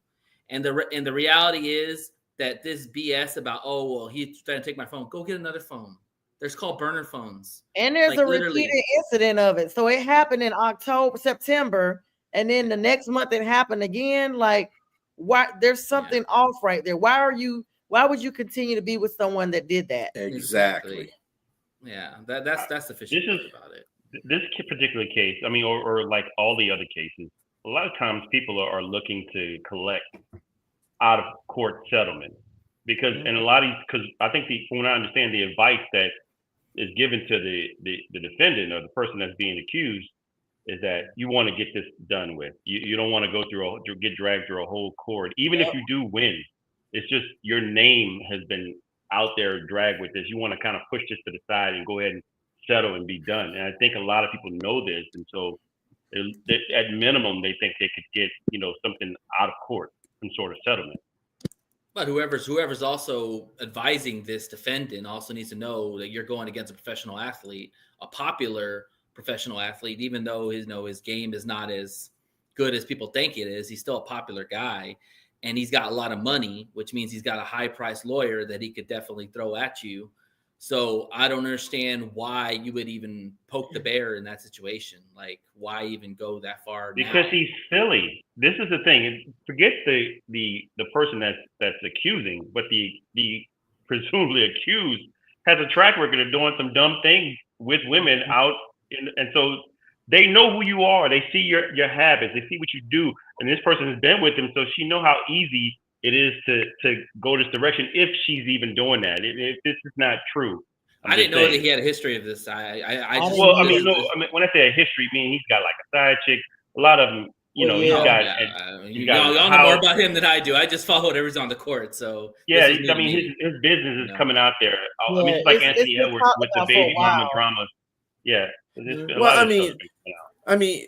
And the reality is that this BS about, he's trying to take my phone, go get another phone. There's called burner phones. And there's a repeated incident of it. So it happened in September, and then the next month it happened again. Like, why? There's something off right there. Why would you continue to be with someone that did that? Exactly. Yeah, that's the fishy part about it. This particular case, I mean, or like all the other cases, a lot of times people are looking to collect out of court settlement because, and a lot of because I think from what I understand, the advice that is given to the defendant or the person that's being accused is that you want to get this done with. You don't want to go through get dragged through a whole court, even if you do win. It's just your name has been out there dragged with this. You want to kind of push this to the side and go ahead and settle and be done. And I think a lot of people know this, and so at minimum they think they could get something out of court, some sort of settlement. But whoever's also advising this defendant also needs to know that you're going against a professional athlete, a popular professional athlete, even though his game is not as good as people think it is. He's still a popular guy, and he's got a lot of money, which means he's got a high-priced lawyer that he could definitely throw at you. So I don't understand why you would even poke the bear in that situation. Like, why even go that far? Because he's silly. This is the thing. Forget the person that's accusing, but the presumably accused has a track record of doing some dumb things with women out, and so they know who you are. They see your habits. They see what you do, and this person has been with him, so she know how easy it is to go this direction if she's even doing that. If this is not true. I didn't know that he had a history of this. I mean, when I say a history, I mean he's got like a side chick. A lot of them, he's got. Y'all know more about him than I do. I just follow whatever's on the court. So yeah, I mean his business is coming out there. I mean, it's like Anthony Edwards with the baby mama drama. Yeah. Well, I mean,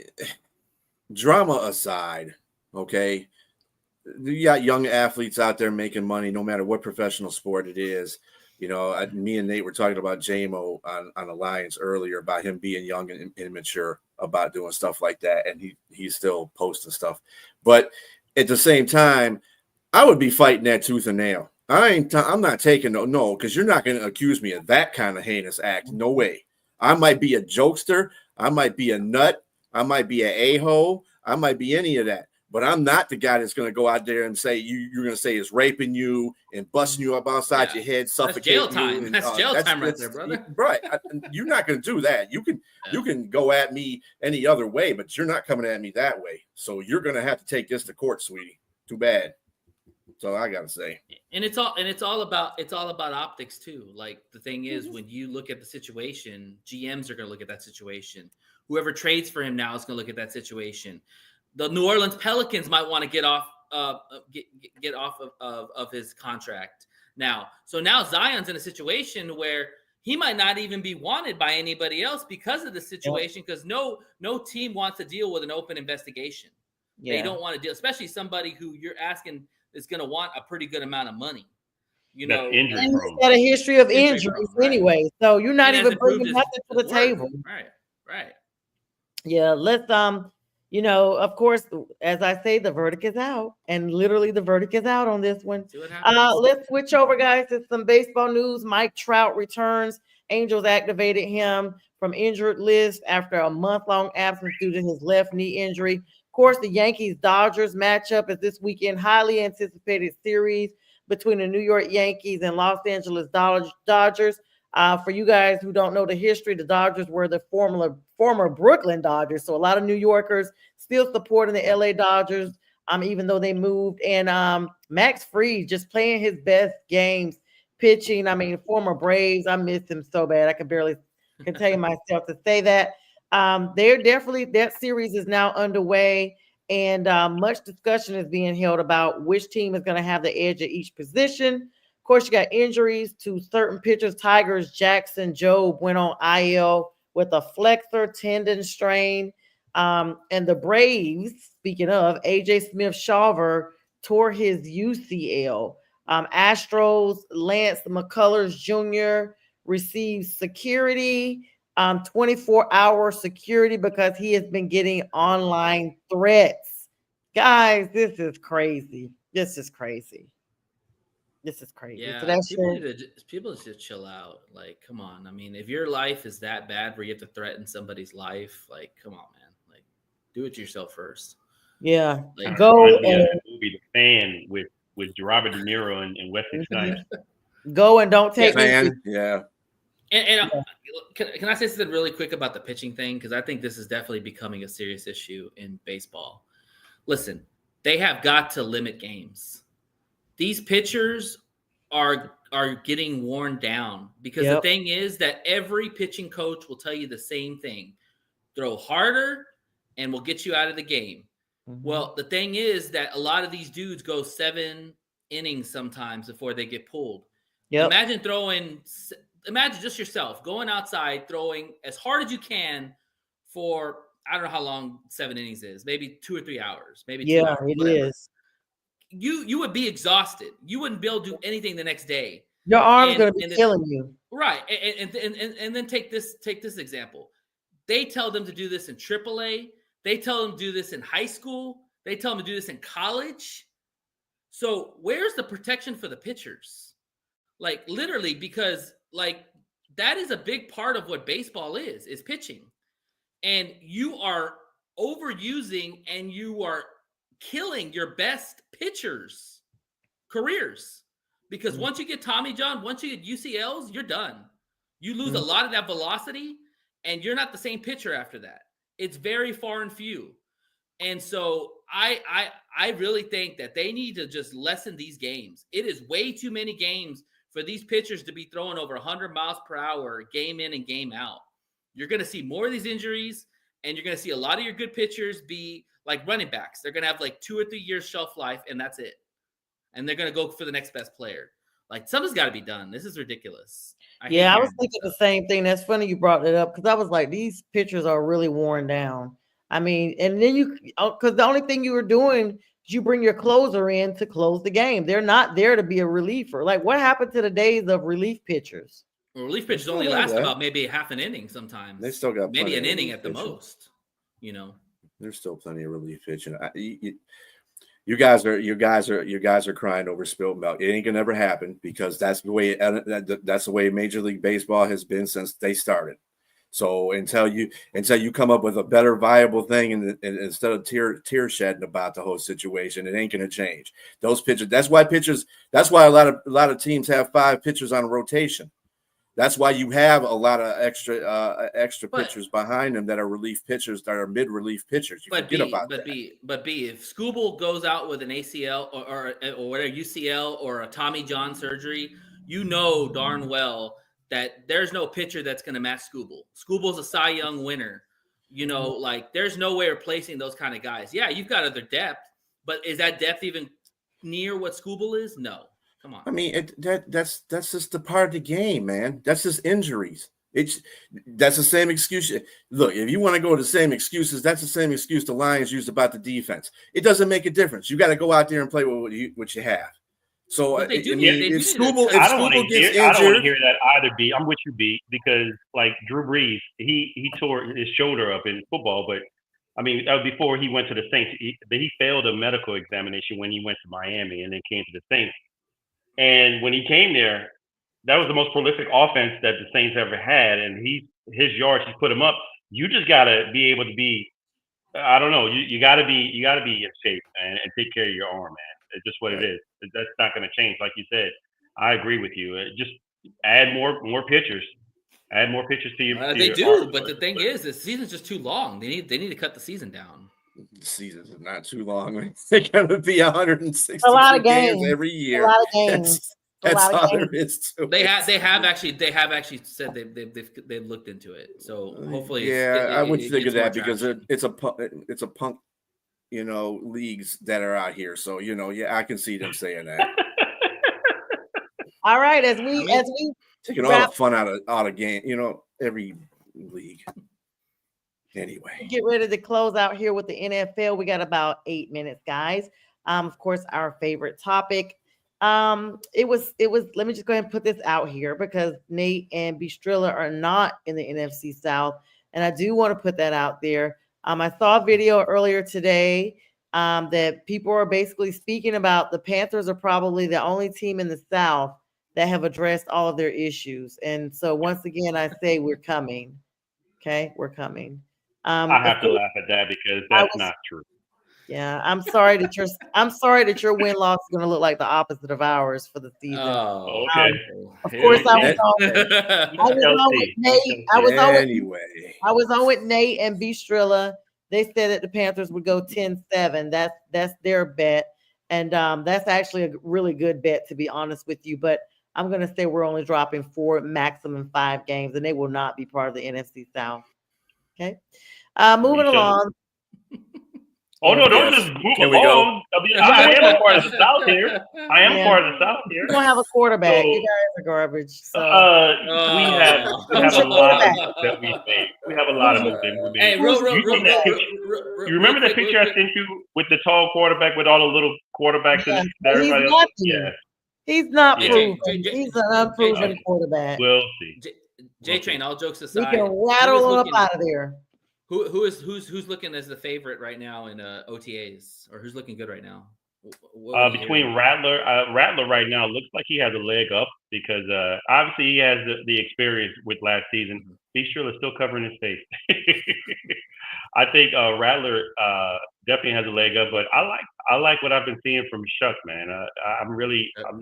drama aside, okay, you got young athletes out there making money no matter what professional sport it is. Me and Nate were talking about JMO on Alliance earlier about him being young and immature about doing stuff like that, and he's still posting stuff. But at the same time, I would be fighting that tooth and nail. I'm not taking no, because you're not going to accuse me of that kind of heinous act. No way. I might be a jokester. I might be a nut. I might be an a-hole. I might be any of that. But I'm not the guy that's going to go out there and say you're going to say is raping you and busting you up outside your head, suffocating that's jail time. you. And, that's jail time right there, brother. Right. You're not going to do that. You can go at me any other way, but you're not coming at me that way. So you're going to have to take this to court, sweetie. Too bad. That's all I got to say. And it's all about optics too. Like the thing is, when you look at the situation, GMs are going to look at that situation. Whoever trades for him now is going to look at that situation. The New Orleans Pelicans might want to get off of his contract now. So now Zion's in a situation where he might not even be wanted by anybody else because of the situation, because no team wants to deal with an open investigation. They don't want to deal, especially somebody who you're asking is going to want a pretty good amount of money. He's got a history of injuries anyway, so you're not even bringing nothing to the table. Right. Yeah, let's of course, as I say, the verdict is out, and literally the verdict is out on this one. Let's switch over, guys, to some baseball news. Mike Trout returns. Angels activated him from injured list after a month-long absence due to his left knee injury. Of course, the Yankees-Dodgers matchup is this weekend. Highly anticipated series between the New York Yankees and Los Angeles Dodgers. For you guys who don't know the history, the Dodgers were the former Brooklyn Dodgers. So a lot of New Yorkers still supporting the LA Dodgers, even though they moved. And Max Fried just playing his best games, pitching. I mean, former Braves, I miss him so bad. I can barely contain myself to say that. That series is now underway, and much discussion is being held about which team is going to have the edge at each position. Of course, you got injuries to certain pitchers. Tigers, Jackson Jobe went on IL with a flexor tendon strain. And the Braves, speaking of, AJ Smith-Shawver tore his UCL. Astros, Lance McCullers Jr. received security, 24-hour security, because he has been getting online threats. Guys, this is crazy. Yeah, So people should chill out. Like, come on. I mean, if your life is that bad where you have to threaten somebody's life, like, come on, man. Like, do it to yourself first. Yeah. Like, go and the movie The Fan with Robert De Niro and Wesley Snipes. Go and don't take me. Yeah. And can I say something really quick about the pitching thing? Because I think this is definitely becoming a serious issue in baseball. Listen, they have got to limit games. These pitchers are getting worn down, because the thing is that every pitching coach will tell you the same thing: throw harder and we'll get you out of the game. Mm-hmm. Well, the thing is that a lot of these dudes go 7 innings sometimes before they get pulled. Imagine just yourself going outside, throwing as hard as you can for, I don't know how long 7 innings is, maybe 2 or 3 hours, maybe 2 hours, it whatever. is. You would be exhausted. You wouldn't be able to do anything the next day. Your arm's going to be killing you. Right. And then take this example. They tell them to do this in AAA. They tell them to do this in high school. They tell them to do this in college. So where's the protection for the pitchers? Like, literally, because like that is a big part of what baseball is pitching. And you are overusing and you are killing your best pitchers' careers, because once you get Tommy John, once you get UCLs, you're done. You lose a lot of that velocity, and you're not the same pitcher after that. It's very far and few. And so I really think that they need to just lessen these games. It is way too many games for these pitchers to be throwing over 100 miles per hour game in and game out. You're going to see more of these injuries, and you're going to see a lot of your good pitchers be like running backs. They're going to have like 2 or 3 years shelf life, and that's it. And they're going to go for the next best player. Like, something's got to be done. This is ridiculous. I was thinking the same thing. That's funny you brought it up, because I was like, these pitchers are really worn down. I mean, and then because the only thing you were doing is you bring your closer in to close the game. They're not there to be a reliever. Like, what happened to the days of relief pitchers? Well, relief They pitchers still only have last that. about maybe half an inning sometimes. They still got maybe plenty an of inning relief at the pitching. most. You know, There's still plenty of relief pitching. You guys are crying over spilled milk. It ain't gonna ever happen because that's the way Major League Baseball has been since they started. So until you come up with a better viable thing, and instead of tear shedding about the whole situation, it ain't gonna change. Those pitchers. That's why a lot of teams have 5 pitchers on a rotation. That's why you have a lot of extra pitchers behind them that are relief pitchers, that are mid-relief pitchers. You forget about that. If Scooble goes out with an ACL or whatever, UCL or a Tommy John surgery, you know darn well that there's no pitcher that's going to match Scooble. Scooble's a Cy Young winner. You know, like there's no way replacing those kind of guys. Yeah, you've got other depth, but is that depth even near what Scooble is? No. Come on. I mean, that's just the part of the game, man. That's just injuries. That's the same excuse. Look, if you want to go to the same excuses, that's the same excuse the Lions used about the defense. It doesn't make a difference. You got to go out there and play with what you have. So I don't want to hear that either, B. I'm with you, B, because like Drew Brees, he tore his shoulder up in football, but I mean, that was before he went to the Saints. He failed a medical examination when he went to Miami and then came to the Saints. And when he came there, that was the most prolific offense that the Saints ever had. And his yards, he put him up. You just gotta be able to be, I don't know, you gotta be in shape and take care of your arm, man. It's just what it is. That's not gonna change, like you said. I agree with you. Just add more pitchers. Add more pitchers to your. They do, but the thing is, the season's just too long. They need to cut the season down. The season's not too long. They're gonna be 160 a lot of games every year. A lot of games. That's all there is to it. They have actually said they've looked into it. So hopefully, I would think of that because it's a punk, leagues that are out here. So I can see them saying that. All right, as we taking all the fun out of game, every league. Anyway, get ready to close out here with the NFL. We got about 8 minutes, guys. Of course, our favorite topic. It was. Let me just go ahead and put this out here because Nate and Bistrilla are not in the NFC South, and I do want to put that out there. I saw a video earlier today that people are basically speaking about the Panthers are probably the only team in the South that have addressed all of their issues, and so once again, I say we're coming. Okay, we're coming. I have to laugh at that because that's not true. Yeah, I'm sorry that your win-loss is going to look like the opposite of ours for the season. Oh, okay. Of course, I was on with Nate. I was on with Nate and Bistrilla. They said that the Panthers would go 10-7. That's their bet, and that's actually a really good bet, to be honest with you. But I'm going to say we're only dropping 4, maximum 5 games, and they will not be part of the NFC South. Okay, moving along. Oh no! Don't just move along. I am a part of the South here. Part of the South here. You don't have a quarterback. You guys are garbage. So we have a lot that we made. We have a lot of moves that we made. Hey, you remember the picture I sent you with the tall quarterback with all the little quarterbacks and everybody else? Yeah. He's not proven. He's an unproven quarterback. We'll see. J-Train, all jokes aside, we can rattle him up out of there. Who's looking as the favorite right now in OTAs, or who's looking good right now? Between Rattler right now looks like he has a leg up because obviously he has the experience with last season. Bistrilla is still covering his face. I think Rattler definitely has a leg up, but I like what I've been seeing from Shuck, man. I'm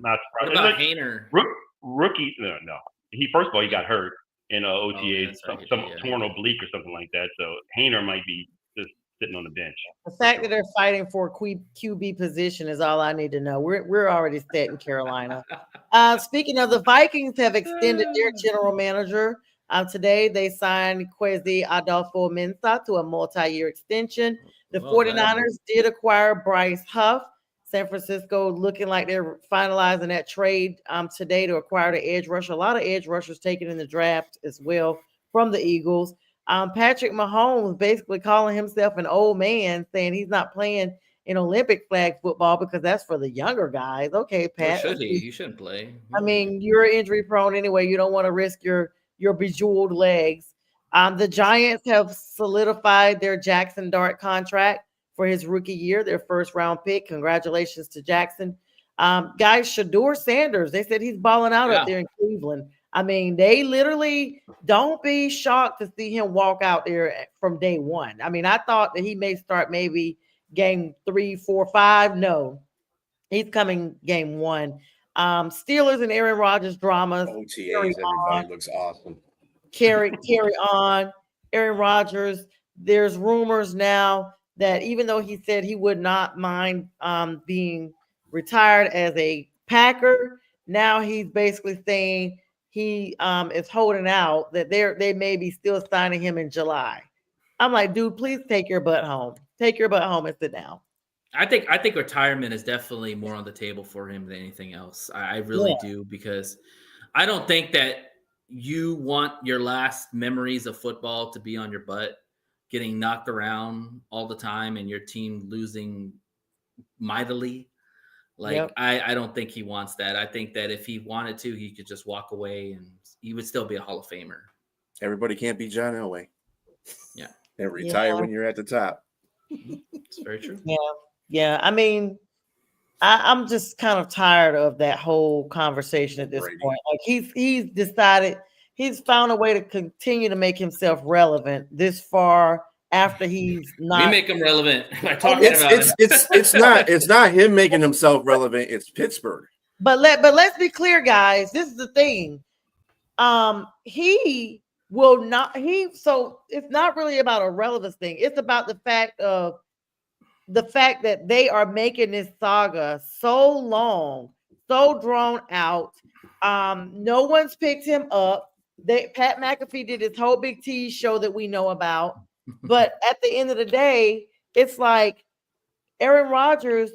not surprised. What about Hainer? Rookie? No. He first of all he got hurt in OTAs, some torn oblique or something like that. So Hainer might be just sitting on the bench. The fact that they're fighting for a QB position is all I need to know. We're already set in Carolina. Speaking of, the Vikings have extended their general manager. Today they signed Kwesi Adolfo-Mensah to a multi-year extension. The 49ers did acquire Bryce Huff. San Francisco looking like they're finalizing that trade today to acquire the edge rusher. A lot of edge rushers taken in the draft as well from the Eagles. Patrick Mahomes basically calling himself an old man, saying he's not playing in Olympic flag football because that's for the younger guys. Okay, Or Pat. should he? He shouldn't play. I mean, you're injury prone anyway. You don't want to risk your bejeweled legs. The Giants have solidified their Jackson Dart contract for his rookie year, their first round pick. Congratulations to Jackson. Guys, Shador Sanders, they said he's balling out up Yeah. there in Cleveland. I mean, they literally don't be shocked to see him walk out there from day one. I mean, I thought that he may start maybe game 3, 4, 5. No, he's coming game 1. Steelers and Aaron Rodgers dramas. OTAs, everybody looks awesome. Carry on. Aaron Rodgers, there's rumors now that even though he said he would not mind being retired as a Packer, now he's basically saying he is holding out that they may be still signing him in July. I'm like, dude, please take your butt home. Take your butt home and sit down. I think retirement is definitely more on the table for him than anything else. I really do, because I don't think that you want your last memories of football to be on your butt, getting knocked around all the time and your team losing mightily. Like, I don't think he wants that. I think that if he wanted to, he could just walk away and he would still be a Hall of Famer. Everybody can't be John Elway. Yeah. And retire when you're at the top. It's very true. Yeah. I mean, I'm just kind of tired of that whole conversation at this point. Like he's decided, he's found a way to continue to make himself relevant this far after he's not. We make him relevant by talking about it. It's not him making himself relevant. It's Pittsburgh. But let's be clear, guys. This is the thing. He will not. So it's not really about a relevance thing. It's about the fact that they are making this saga so long, so drawn out. No one's picked him up. Pat McAfee did his whole big T show that we know about. But at the end of the day, it's like Aaron Rodgers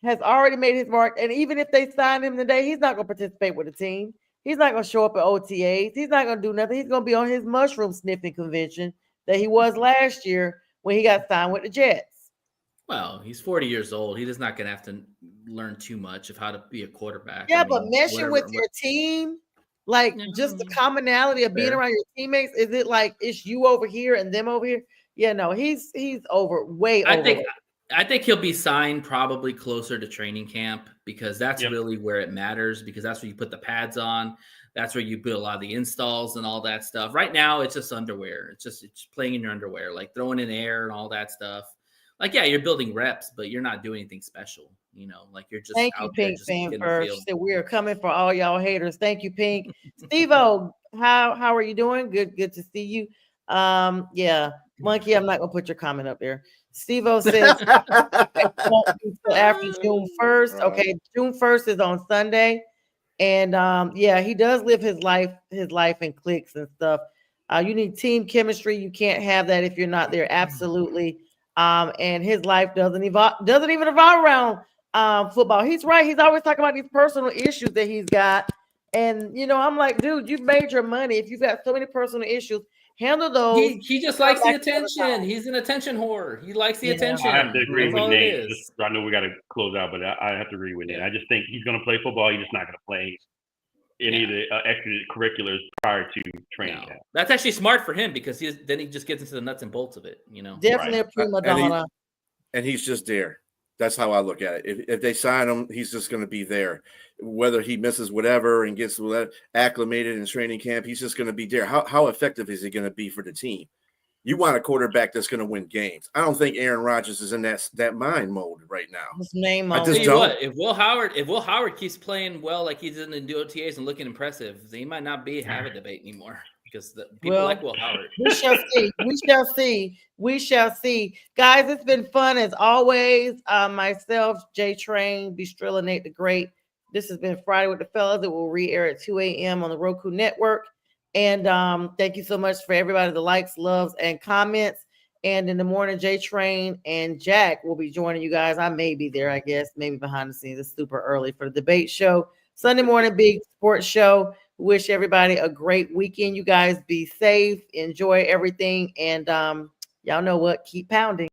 has already made his mark. And even if they sign him today, he's not going to participate with the team. He's not going to show up at OTAs. He's not going to do nothing. He's going to be on his mushroom sniffing convention that he was last year when he got signed with the Jets. Well, he's 40 years old. He's not going to have to learn too much of how to be a quarterback. Yeah, but meshing with your team, like just the commonality of being around your teammates, is it like it's you over here and them over here? Yeah, no, he's way over. I think he'll be signed probably closer to training camp, because that's really where it matters, because that's where you put the pads on. That's where you put a lot of the installs and all that stuff. Right now, it's just underwear. It's playing in your underwear, like throwing in air and all that stuff. Like, yeah, you're building reps, but you're not doing anything special, like you're just. Thank you, Pink fan, for that we are coming for all y'all haters. Thank you, Pink. Steve-O, how are you doing? Good to see you. Yeah, Monkey, I'm not gonna put your comment up there. Steve-O says won't be until after June 1st. Okay, June 1st is on Sunday, and yeah, he does live his life in cliques and stuff. You need team chemistry. You can't have that if you're not there. Absolutely. And his life doesn't even revolve around football. He's right. He's always talking about these personal issues that he's got. And I'm like, dude, you've made your money. If you've got so many personal issues, handle those. He just likes the attention. He's an attention whore. He likes the attention. I have to agree with Nate. I know we got to close out, but I have to agree with Nate. I just think he's going to play football. He's just not going to play any of the extracurriculars prior to training camp. That's actually smart for him, because then he just gets into the nuts and bolts of it. Definitely a prima donna. And he's just there. That's how I look at it. If they sign him, he's just going to be there. Whether he misses whatever and gets acclimated in training camp, he's just going to be there. How effective is he going to be for the team? You want a quarterback that's going to win games. I don't think Aaron Rodgers is in that mind mode right now. His name I just don't. If Will Howard keeps playing well like he's in the OTAs and looking impressive, he might not have a debate anymore, because people like Will Howard. We shall see. We shall see. Guys, it's been fun as always. Myself, J Train, Bistrilla, Nate the Great. This has been Friday with the Fellas. It will re-air at 2 a.m. on the Roku Network. And thank you so much for everybody, the likes, loves, and comments. And in the morning, J Train and Jack will be joining you guys. I may be there, I guess, maybe behind the scenes. It's super early for the debate show. Sunday morning, big sports show. Wish everybody a great weekend. You guys be safe, enjoy everything, and y'all know what? Keep pounding.